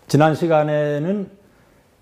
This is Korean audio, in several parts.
지난 시간에는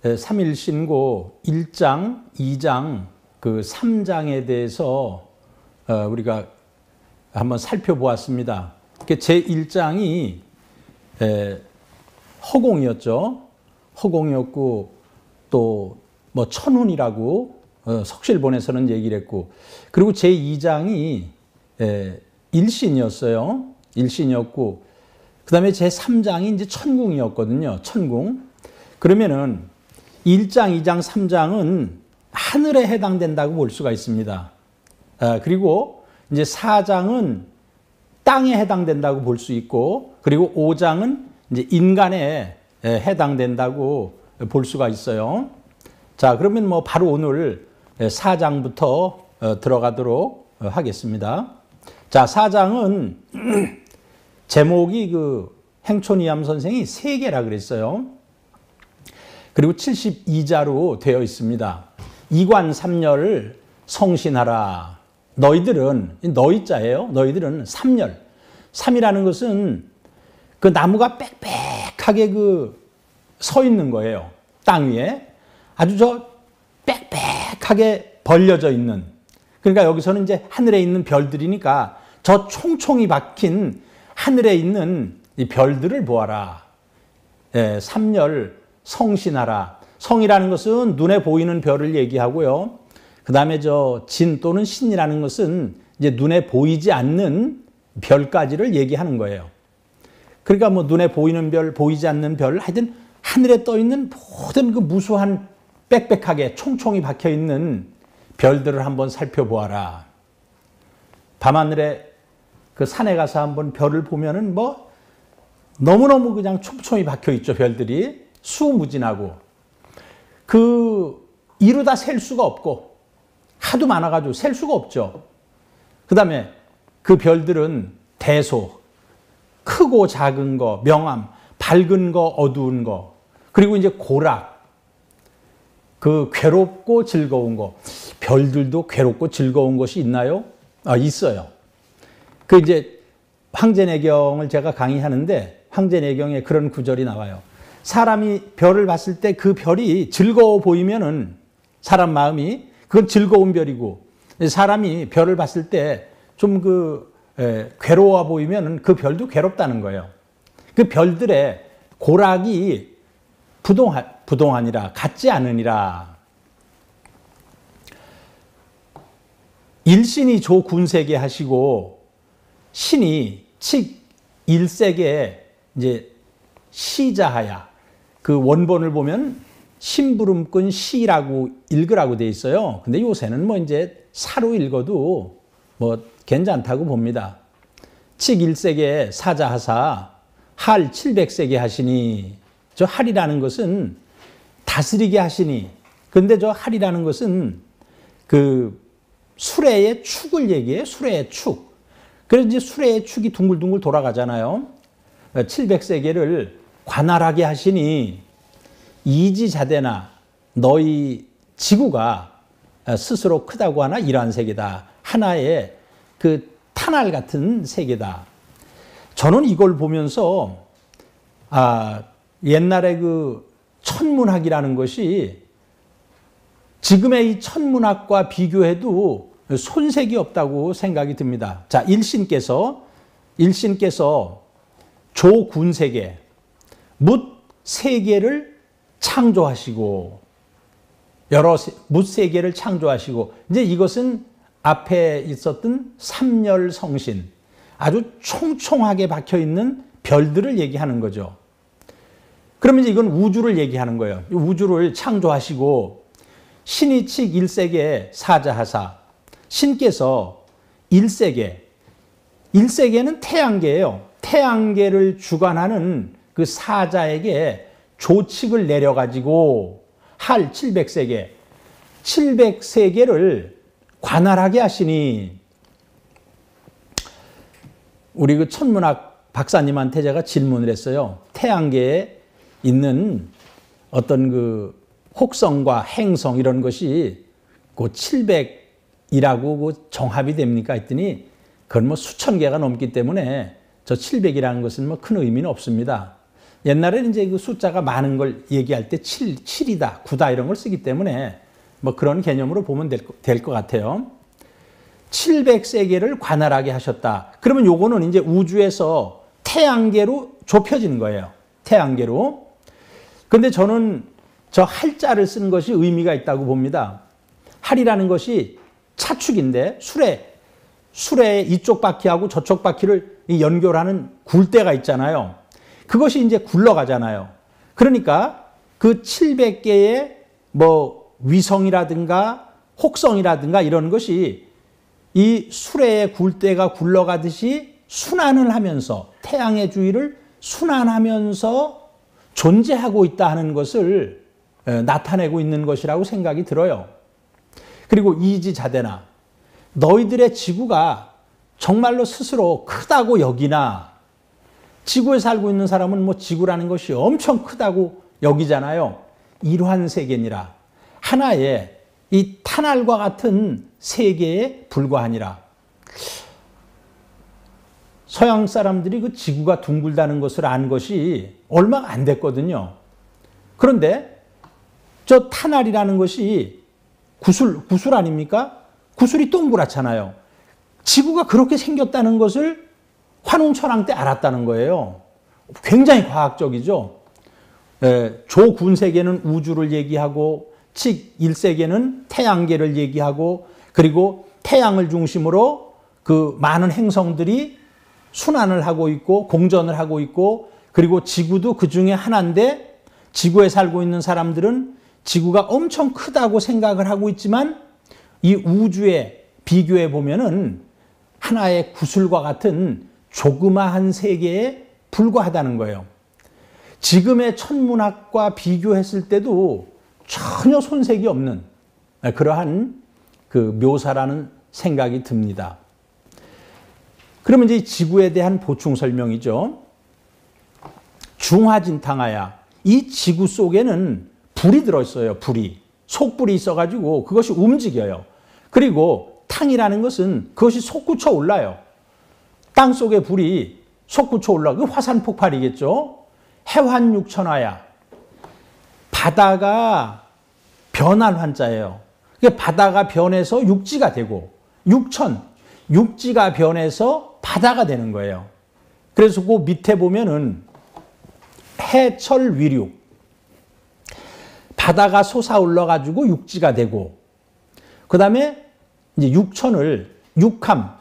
3일신고 1장, 2장, 그 3장에 대해서 우리가 한번 살펴보았습니다. 제1장이 허공이었죠. 허공이었고 또 뭐 천운이라고 석실본에서는 얘기를 했고, 그리고 제2장이 일신이었어요. 일신이었고, 그 다음에 제3장이 이제 천궁이었거든요. 천궁. 그러면은 1장, 2장, 3장은 하늘에 해당된다고 볼 수가 있습니다. 그리고 이제 4장은 땅에 해당된다고 볼 수 있고, 그리고 5장은 이제 인간에 해당된다고 볼 수가 있어요. 자, 그러면 뭐 바로 오늘 4장부터 들어가도록 하겠습니다. 자, 4장은 제목이 그 행촌이암 선생이 3개라 그랬어요. 그리고 72자로 되어 있습니다. 이관 삼열 성신하라. 너희들은, 너희자예요. 너희들은 삼열. 삼이라는 것은 그 나무가 빽빽하게 서 있는 거예요. 땅 위에. 아주 빽빽하게 벌려져 있는. 그러니까 여기서는 이제 하늘에 있는 별들이니까 저 총총이 박힌 하늘에 있는 이 별들을 보아라. 삼열 성신하라. 성이라는 것은 눈에 보이는 별을 얘기하고요. 그 다음에 진 또는 신이라는 것은 이제 눈에 보이지 않는 별까지를 얘기하는 거예요. 그러니까 뭐 눈에 보이는 별, 보이지 않는 별, 하여튼 하늘에 떠 있는 모든 그 무수한 빽빽하게 총총이 박혀 있는 별들을 한번 살펴보아라. 밤하늘에 그 산에 가서 한번 별을 보면은 뭐 너무너무 그냥 촘촘히 박혀 있죠. 별들이 수무진하고 이루다 셀 수가 없고 하도 많아가지고 셀 수가 없죠. 그 다음에 그 별들은 대소, 크고 작은 거, 명암, 밝은 거, 어두운 거, 그리고 이제 고락, 그 괴롭고 즐거운 거. 별들도 괴롭고 즐거운 것이 있나요? 있어요. 그 이제 황제내경을 제가 강의하는데 황제내경에 그런 구절이 나와요. 사람이 별을 봤을 때 그 별이 즐거워 보이면은 사람 마음이 그건 즐거운 별이고, 사람이 별을 봤을 때 좀 괴로워 보이면은 그 별도 괴롭다는 거예요. 그 별들의 고락이 부동하니라, 같지 않으니라. 일신이 조 군세계 하시고 신이 칙 일세계 이제 시자하야. 그 원본을 보면 심부름꾼 시라고 읽으라고 돼 있어요. 근데 요새는 뭐 이제 사로 읽어도 뭐 괜찮다고 봅니다. 칙 일세계 사자하사 할 700세계 하시니. 저 할이라는 것은 다스리게 하시니. 근데 저 할이라는 것은 그 수레의 축을 얘기해요. 수레의 축. 그래서 이제 수레의 축이 둥글둥글 돌아가잖아요. 700세계를 관할하게 하시니 이지자대나 너희 지구가 스스로 크다고 하나 이러한 세계다. 하나의 그 탄알 같은 세계다. 저는 이걸 보면서 옛날에 그 천문학이라는 것이 지금의 이 천문학과 비교해도 손색이 없다고 생각이 듭니다. 자, 일신께서 조군세계, 뭇 세계를 창조하시고, 뭇 세계를 창조하시고, 이제 이것은 앞에 있었던 삼열성신, 아주 총총하게 박혀 있는 별들을 얘기하는 거죠. 그러면 이제 이건 우주를 얘기하는 거예요. 우주를 창조하시고, 신이 칙 일세계 사자하사, 신께서 일세계는 태양계예요. 태양계를 주관하는 그 사자에게 조칙을 내려가지고 할 700세계, 700세계를 관할하게 하시니. 우리 그 천문학 박사님한테 제가 질문을 했어요. 태양계에 있는 어떤 그 혹성과 행성 이런 것이 그 700이라고 그 정합이 됩니까? 했더니 그건 뭐 수천 개가 넘기 때문에 저 700이라는 것은 뭐 큰 의미는 없습니다. 옛날에는 이제 그 숫자가 많은 걸 얘기할 때 7이다, 9다 이런 걸 쓰기 때문에 뭐 그런 개념으로 보면 될 것 같아요. 700세계를 관할하게 하셨다. 그러면 요거는 이제 우주에서 태양계로 좁혀지는 거예요. 태양계로. 근데 저는 저 할자를 쓰는 것이 의미가 있다고 봅니다. 할이라는 것이 차축인데 수레 이쪽 바퀴하고 저쪽 바퀴를 연결하는 굴대가 있잖아요. 그것이 이제 굴러가잖아요. 그러니까 그 700개의 뭐 위성이라든가 혹성이라든가 이런 것이 이 수레의 굴대가 굴러가듯이 순환을 하면서 태양의 주위를 순환하면서 존재하고 있다 하는 것을 나타내고 있는 것이라고 생각이 들어요. 그리고 이지자대나 너희들의 지구가 정말로 스스로 크다고 여기나, 지구에 살고 있는 사람은 뭐 지구라는 것이 엄청 크다고 여기잖아요. 일환 세계니라. 하나의 이 탄알과 같은 세계에 불과하니라. 서양 사람들이 그 지구가 둥글다는 것을 안 것이 얼마 안 됐거든요. 그런데 저 탄알이라는 것이 구슬 아닙니까? 구슬이 동그랗잖아요. 지구가 그렇게 생겼다는 것을 환웅천왕 때 알았다는 거예요. 굉장히 과학적이죠. 조9세계는 우주를 얘기하고 칙1세계는 태양계를 얘기하고, 그리고 태양을 중심으로 그 많은 행성들이 순환을 하고 있고 공전을 하고 있고, 그리고 지구도 그 중에 하나인데 지구에 살고 있는 사람들은 지구가 엄청 크다고 생각을 하고 있지만 이 우주에 비교해 보면은 하나의 구슬과 같은 조그마한 세계에 불과하다는 거예요. 지금의 천문학과 비교했을 때도 전혀 손색이 없는 그러한 그 묘사라는 생각이 듭니다. 그러면 이제 지구에 대한 보충 설명이죠. 중화진탕하야. 이 지구 속에는 불이 들어있어요. 불이. 속불이 있어가지고 그것이 움직여요. 그리고 탕이라는 것은 그것이 솟구쳐 올라요. 땅 속에 불이 솟구쳐 올라가. 화산 폭발이겠죠. 해환육천하야. 바다가 변할 환자예요. 바다가 변해서 육지가 되고, 육지가 변해서 바다가 되는 거예요. 그래서 그 밑에 보면은 해철위륙. 바다가 솟아올라가지고 육지가 되고, 그 다음에 이제 육함,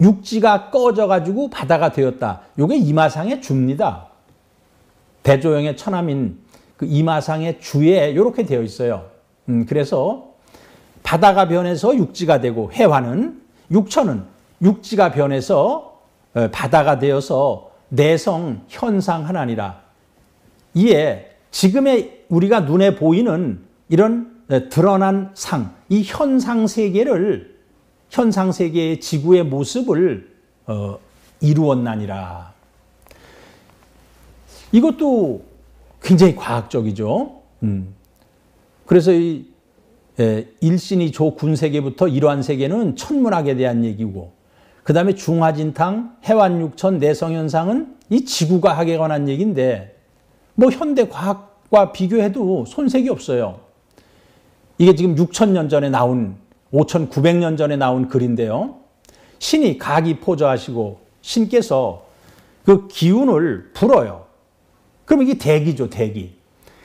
육지가 꺼져가지고 바다가 되었다. 요게 이마상의 주입니다. 대조영의 처남인 그 이마상의 주에 이렇게 되어 있어요. 그래서 바다가 변해서 육지가 되고, 해화는, 육천은 육지가 변해서 바다가 되어서 내성 현상 하나니라. 이에 지금의 우리가 눈에 보이는 이런 드러난 상, 이 현상 세계의 지구의 모습을 이루었나니라. 이것도 굉장히 과학적이죠. 그래서 이 일신이 조9세계부터 일환세계는 천문학에 대한 얘기고, 그 다음에 중화진탕, 해환육천, 내성현상은 이 지구과학에 관한 얘기인데, 뭐 현대 과학과 비교해도 손색이 없어요. 이게 지금 6,000년 전에 나온, 5,900년 전에 나온 글인데요. 신이 가기포저하시고 신께서 그 기운을 불어요. 그럼 이게 대기죠, 대기.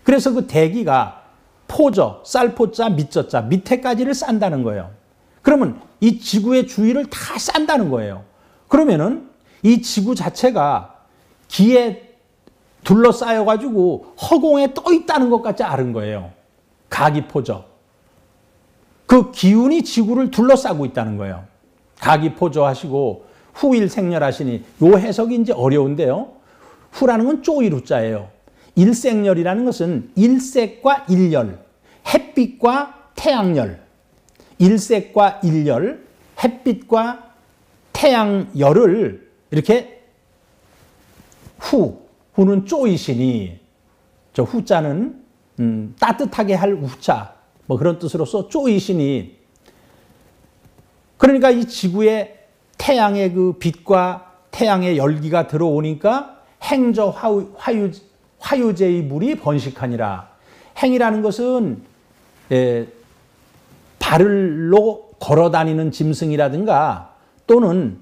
그래서 그 대기가 포저, 쌀포자, 밑저자, 밑에까지를 싼다는 거예요. 그러면 이 지구의 주위를 다 싼다는 거예요. 그러면은 이 지구 자체가 기에 둘러싸여가지고 허공에 떠 있다는 것까지 아는 거예요. 가기포저. 그 기운이 지구를 둘러싸고 있다는 거예요. 가기포저 하시고 후일생렬하시니, 요 해석이 이제 어려운데요. 후라는 건 쪼이루자예요. 일생열이라는 것은 일색과 일열, 햇빛과 태양열, 일색과 일열, 햇빛과 태양열을 이렇게 후는 쪼이시니, 저 후자는 따뜻하게 할 후자, 뭐 그런 뜻으로서 쪼이시니, 그러니까 이 지구에 태양의 그 빛과 태양의 열기가 들어오니까 행저 화유제의 물이 번식하니라. 행이라는 것은 발로 걸어 다니는 짐승이라든가 또는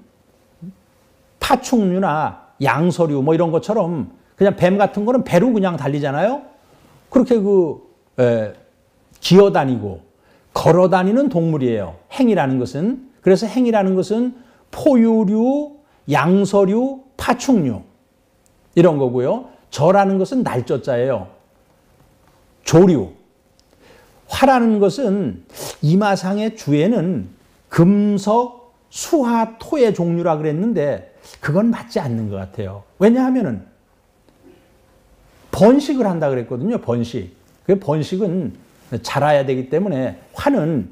파충류나 양서류 뭐 이런 것처럼 그냥 뱀 같은 거는 배로 그냥 달리잖아요. 그렇게 기어 다니고 걸어 다니는 동물이에요. 행이라는 것은. 그래서 행이라는 것은 포유류, 양서류, 파충류 이런 거고요. 저라는 것은 날조자예요. 조류. 화라는 것은 이마상의 주에는 금석, 수화, 토의 종류라 그랬는데 그건 맞지 않는 것 같아요. 왜냐하면은 번식을 한다 그랬거든요. 번식. 그 번식은 자라야 되기 때문에 화는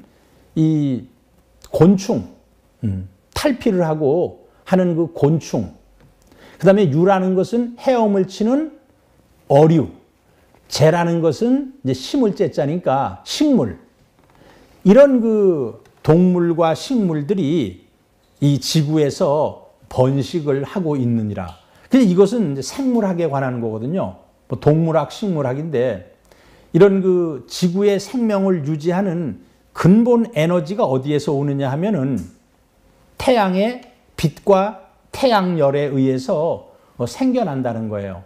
이 곤충, 탈피를 하고 하는 그 곤충. 그 다음에 유라는 것은 헤엄을 치는 어류. 재라는 것은 이제 심을 재자니까 식물. 이런 그 동물과 식물들이 이 지구에서 번식을 하고 있느니라. 근데 이것은 이제 생물학에 관한 거거든요. 뭐 동물학, 식물학인데 이런 그 지구의 생명을 유지하는 근본 에너지가 어디에서 오느냐 하면은 태양의 빛과 태양열에 의해서 생겨난다는 거예요.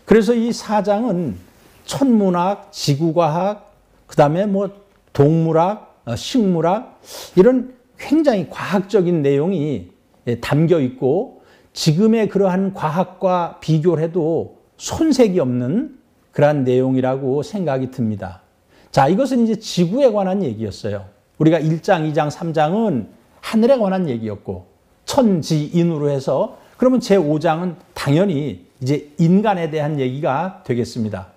그래서 이 사장은 천문학, 지구과학, 그 다음에 뭐 동물학, 식물학 이런 굉장히 과학적인 내용이 담겨 있고 지금의 그러한 과학과 비교를 해도 손색이 없는 그러한 내용이라고 생각이 듭니다. 자, 이것은 이제 지구에 관한 얘기였어요. 우리가 1장, 2장, 3장은 하늘에 관한 얘기였고 천지인으로 해서 그러면 제5장은 당연히 이제 인간에 대한 얘기가 되겠습니다.